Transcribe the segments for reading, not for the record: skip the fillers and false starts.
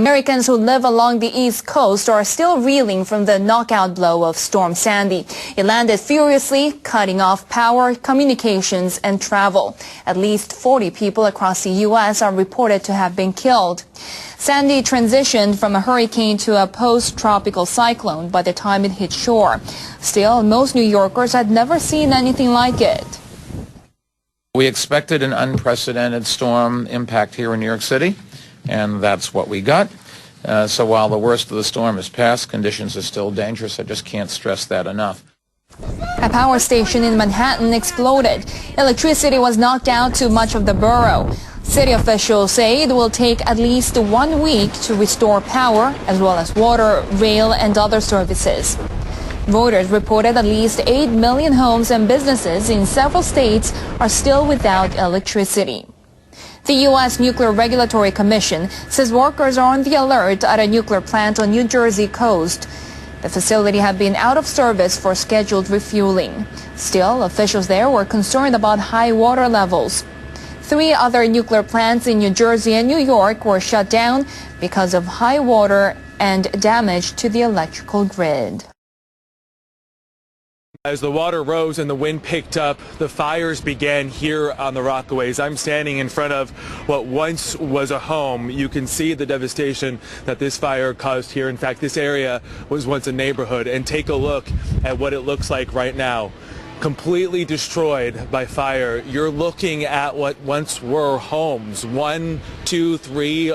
Americans who live along the East Coast are still reeling from the knockout blow of Storm Sandy. It landed furiously, cutting off power, communications, and travel. At least 40 people across the U.S. are reported to have been killed. Sandy transitioned from a hurricane to a post-tropical cyclone by the time it hit shore. Still, most New Yorkers had never seen anything like it. We expected an unprecedented storm impact here in New York City, and that's what we got. So while the worst of the storm is past, conditions are still dangerous. I just can't stress that enough. A power station in Manhattan exploded. Electricity was knocked out to much of the borough. City officials say it will take at least 1 week to restore power, as well as water, rail, and other services. Reuters reported at least 8 million homes and businesses in several states are still without electricity. The U.S. Nuclear Regulatory Commission says workers are on the alert at a nuclear plant on New Jersey coast. The facility had been out of service for scheduled refueling. Still, officials there were concerned about high water levels. 3 other nuclear plants in New Jersey and New York were shut down because of high water and damage to the electrical grid. As the water rose and the wind picked up, the fires began here on the Rockaways. I'm standing in front of what once was a home. You can see the devastation that this fire caused here. In fact, this area was once a neighborhood. And take a look at what it looks like right now. Completely destroyed by fire. You're looking at what once were homes. 1, 2, 3.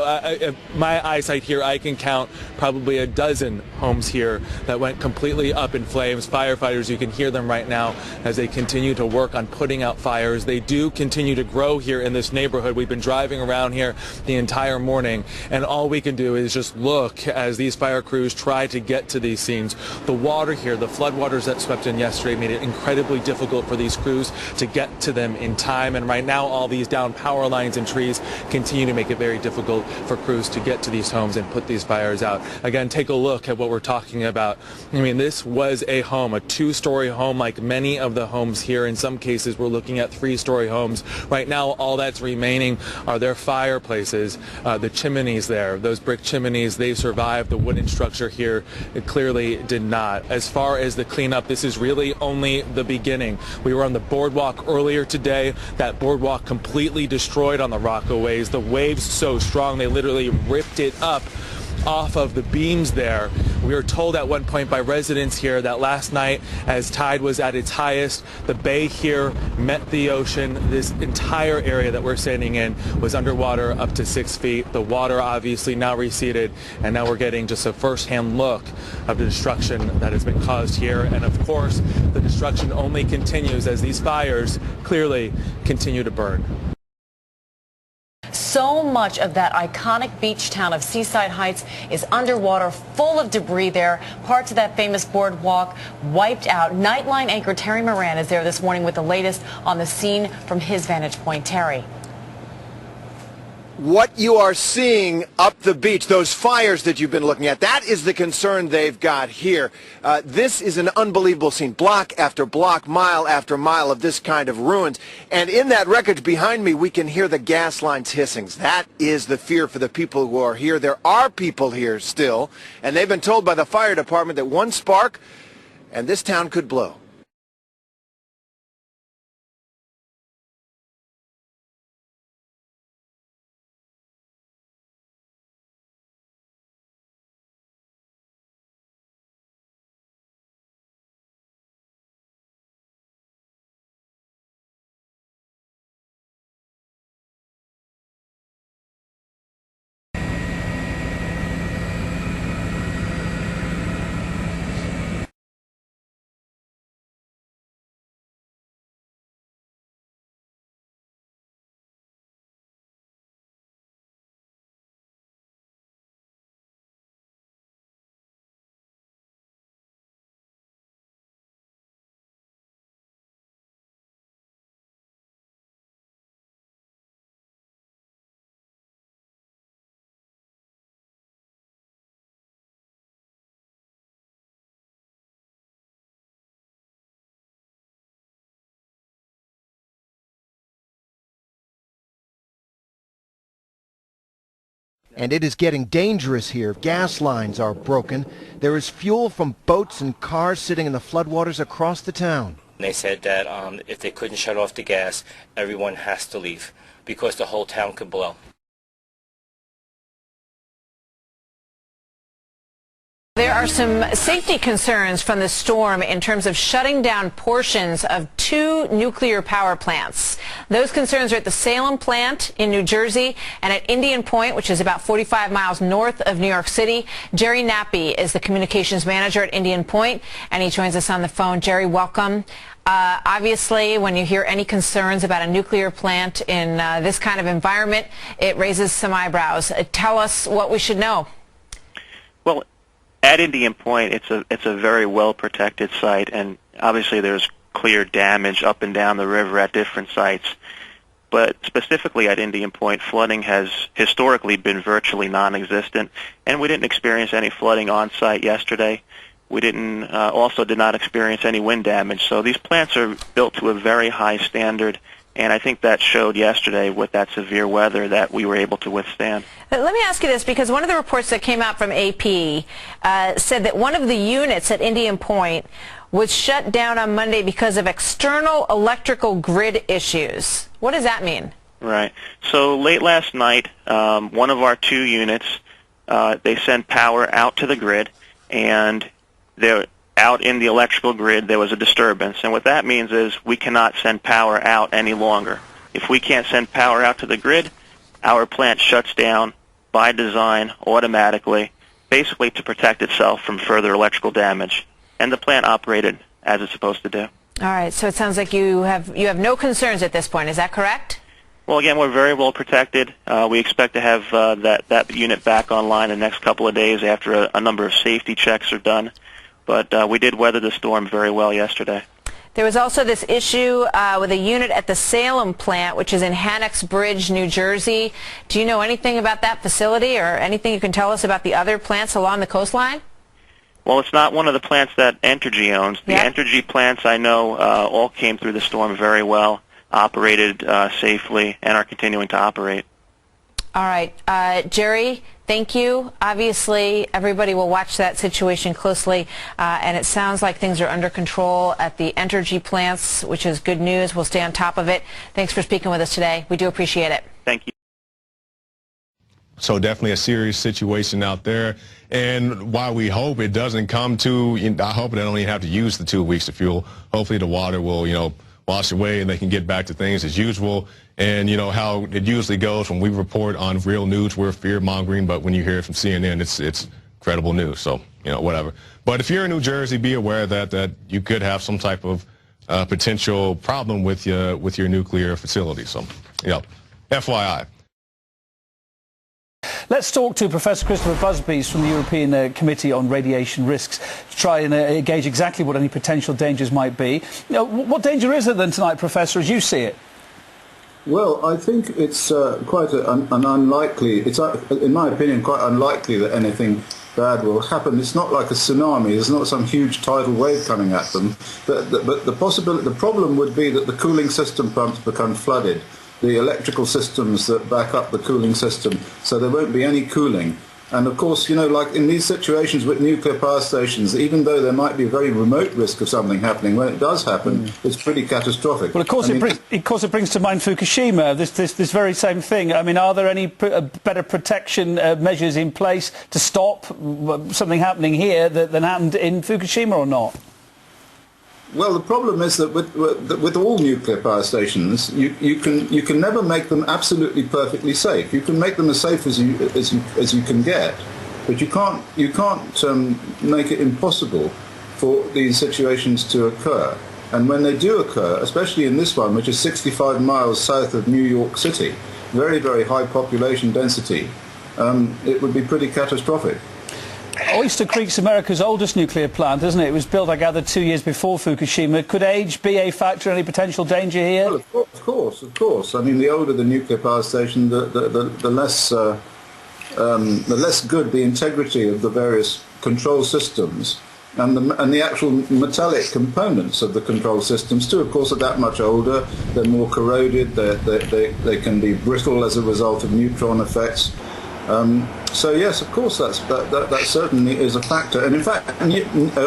My eyesight here, I can count probably a dozen homes here that went completely up in flames. Firefighters, you can hear them right now as they continue to work on putting out fires. They do continue to grow here in this neighborhood. We've been driving around here the entire morning, and all we can do is just look as these fire crews try to get to these scenes. The water here, the floodwaters that swept in yesterday, made it incredibly difficult for these crews to get to them in time, and right now all these down power lines and trees continue to make it very difficult for crews to get to these homes and put these fires out. Again, take a look at what we're talking about. I mean, this was a home, a 2-story home like many of the homes here. In some cases we're looking at 3-story homes. Right now all that's remaining are their fireplaces, the chimneys there, those brick chimneys. They survived. The wooden structure here, it clearly did not. As far as the cleanup, this is really only the beginning. We were on the boardwalk earlier today. That boardwalk completely destroyed on the Rockaways. The waves so strong they literally ripped it up off of the beams there. We were told at one point by residents here that last night, as tide was at its highest, the bay here met the ocean. This entire area that we're standing in was underwater up to 6 feet. The water obviously now receded, and now we're getting just a first-hand look of the destruction that has been caused here. And of course, the destruction only continues as these fires clearly continue to burn. So much of that iconic beach town of Seaside Heights is underwater, full of debris there. Parts of that famous boardwalk wiped out. Nightline anchor Terry Moran is there this morning with the latest on the scene from his vantage point. Terry. What you are seeing up the beach, those fires that you've been looking at, that is the concern they've got here. This is an unbelievable scene. Block after block, mile after mile of this kind of ruins. And in that wreckage behind me, we can hear the gas lines hissing. That is the fear for the people who are here. There are people here still, and they've been told by the fire department that one spark and this town could blow. and it is getting dangerous here. Gas lines are broken. There is fuel from boats and cars sitting in the floodwaters across the town. They said that if they couldn't shut off the gas, everyone has to leave because the whole town could blow. There are some safety concerns from the storm in terms of shutting down portions of 2 nuclear power plants. Those concerns are at the Salem plant in New Jersey and at Indian Point, which is about 45 miles north of New York City. Jerry Nappy is the communications manager at Indian Point, and he joins us on the phone. Jerry, welcome. Obviously, when you hear any concerns about a nuclear plant in this kind of environment, it raises some eyebrows. Tell us what we should know. Well, at Indian Point, it's a very well protected site, and obviously there's clear damage up and down the river at different sites. But specifically at Indian Point, flooding has historically been virtually non-existent, and we didn't experience any flooding on site yesterday. We also did not experience any wind damage. So these plants are built to a very high standard, and I think that showed yesterday with that severe weather that we were able to withstand. Let me ask you this, because one of the reports that came out from AP said that one of the units at Indian Point was shut down on Monday because of external electrical grid issues. What does that mean? Right. So late last night, one of our 2 units, they sent power out to the grid, and they're out in the electrical grid, there was a disturbance. And what that means is we cannot send power out any longer. If we can't send power out to the grid, our plant shuts down by design automatically, basically to protect itself from further electrical damage. And the plant operated as it's supposed to do. All right, so it sounds like you have no concerns at this point. Is that correct? Well, again, we're very well protected. We expect to have that unit back online in the next couple of days after a number of safety checks are done. But we did weather the storm very well yesterday. There was also this issue with a unit at the Salem plant, which is in Hannock's Bridge, New Jersey. Do you know anything about that facility, or anything you can tell us about the other plants along the coastline? Well, it's not one of the plants that Entergy owns. The Entergy plants, I know, all came through the storm very well, operated safely, and are continuing to operate. All right. Jerry, thank you. Obviously, everybody will watch that situation closely, and it sounds like things are under control at the Entergy plants, which is good news. We'll stay on top of it. Thanks for speaking with us today. We do appreciate it. Thank you. So definitely a serious situation out there. And while we hope it doesn't come to, I hope they don't even have to use the 2 weeks of fuel. Hopefully the water will, wash away and they can get back to things as usual. And, how it usually goes when we report on real news, we're fear-mongering, but when you hear it from CNN, it's credible news. So, whatever. But if you're in New Jersey, be aware that you could have some type of potential problem with your nuclear facility. So, FYI. Let's talk to Professor Christopher Busbys from the European Committee on Radiation Risks to try and gauge exactly what any potential dangers might be. What danger is there then tonight, Professor, as you see it? Well, I think it's quite an unlikely, it's in my opinion quite unlikely that anything bad will happen. It's not like a tsunami, there's not some huge tidal wave coming at them, but the problem would be that the cooling system pumps become flooded, the electrical systems that back up the cooling system, so there won't be any cooling. And of course, like in these situations with nuclear power stations, even though there might be a very remote risk of something happening, when it does happen, it's pretty catastrophic. Well, of course, it brings to mind Fukushima, this very same thing. I mean, are there any better protection measures in place to stop something happening here than happened in Fukushima or not? Well, the problem is that with all nuclear power stations, you can never make them absolutely perfectly safe. You can make them as safe as you can get, but you can't make it impossible for these situations to occur. And when they do occur, especially in this one, which is 65 miles south of New York City, very, very high population density, it would be pretty catastrophic. Oyster Creek's America's oldest nuclear plant, isn't it? It was built, I gather, 2 years before Fukushima. Could age be a factor, any potential danger here? Well, of course. I mean, the older the nuclear power station, the less good the integrity of the various control systems and the actual metallic components of the control systems too. Of course, are that much older. They're more corroded. They can be brittle as a result of neutron effects. So yes, of course, that certainly is a factor. And in fact,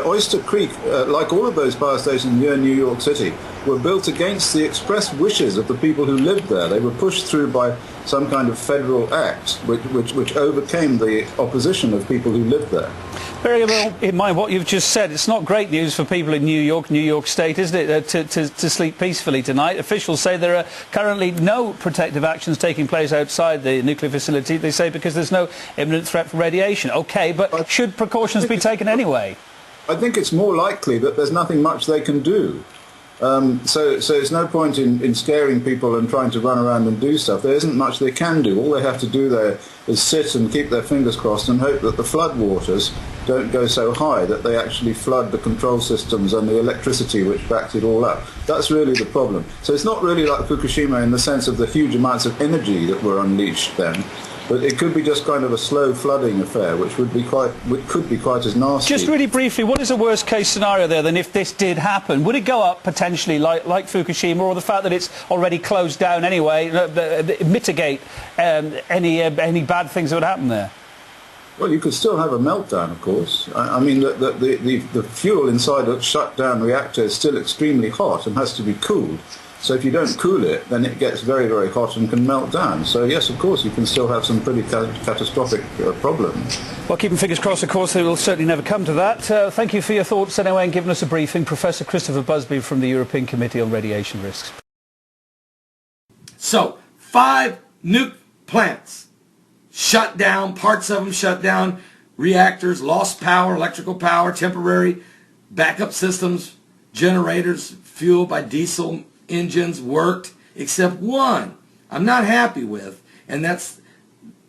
Oyster Creek, like all of those power stations near New York City, were built against the express wishes of the people who lived there. They were pushed through by some kind of federal act, which overcame the opposition of people who lived there. Bearing in mind what you've just said, it's not great news for people in New York State, isn't it, to sleep peacefully tonight. Officials say there are currently no protective actions taking place outside the nuclear facility, they say, because there's no imminent threat for radiation. OK, but should precautions be taken anyway? I think it's more likely that there's nothing much they can do. So it's no point in scaring people and trying to run around and do stuff. There isn't much they can do. All they have to do there is sit and keep their fingers crossed and hope that the flood waters don't go so high that they actually flood the control systems and the electricity which backs it all up. That's really the problem. So it's not really like Fukushima in the sense of the huge amounts of energy that were unleashed then. But it could be just kind of a slow flooding affair, which could be quite as nasty. Just really briefly, what is the worst case scenario there then if this did happen? Would it go up potentially like Fukushima, or the fact that it's already closed down anyway, mitigate any bad things that would happen there? Well, you could still have a meltdown, of course. I mean, the fuel inside a shut-down reactor is still extremely hot and has to be cooled. So if you don't cool it, then it gets very, very hot and can melt down. So yes, of course, you can still have some pretty catastrophic problems. Well, keeping fingers crossed, of course, they will certainly never come to that. Thank you for your thoughts anyway and giving us a briefing. Professor Christopher Busby from the European Committee on Radiation Risks. So, 5 nuke plants shut down, parts of them shut down, reactors, lost power, electrical power, temporary backup systems, generators fueled by diesel engines worked, except one I'm not happy with, and that's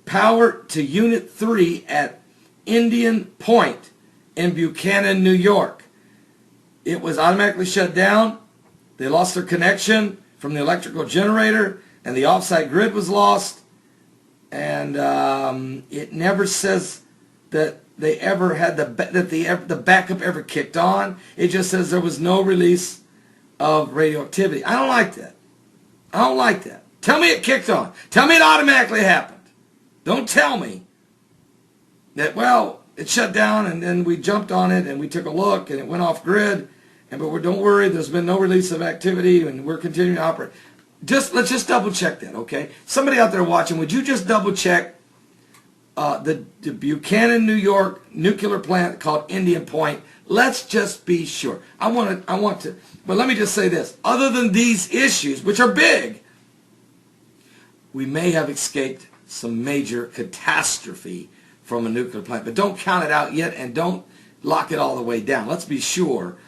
power to Unit 3 at Indian Point in Buchanan, New York. It was automatically shut down. They lost their connection from the electrical generator, and the offsite grid was lost, and it never says that they ever had the backup ever kicked on. It just says there was no release of radioactivity. I don't like that. I don't like that. Tell me it kicked on. Tell me it automatically happened. Don't tell me that, well, it shut down and then we jumped on it and we took a look and it went off grid, but don't worry, there's been no release of activity and we're continuing to operate. Let's just double check that, okay? Somebody out there watching, would you just double check the Buchanan, New York nuclear plant called Indian Point? Let's just be sure. I want to, but let me just say this. Other than these issues, which are big, we may have escaped some major catastrophe from a nuclear plant. But don't count it out yet and don't lock it all the way down. Let's be sure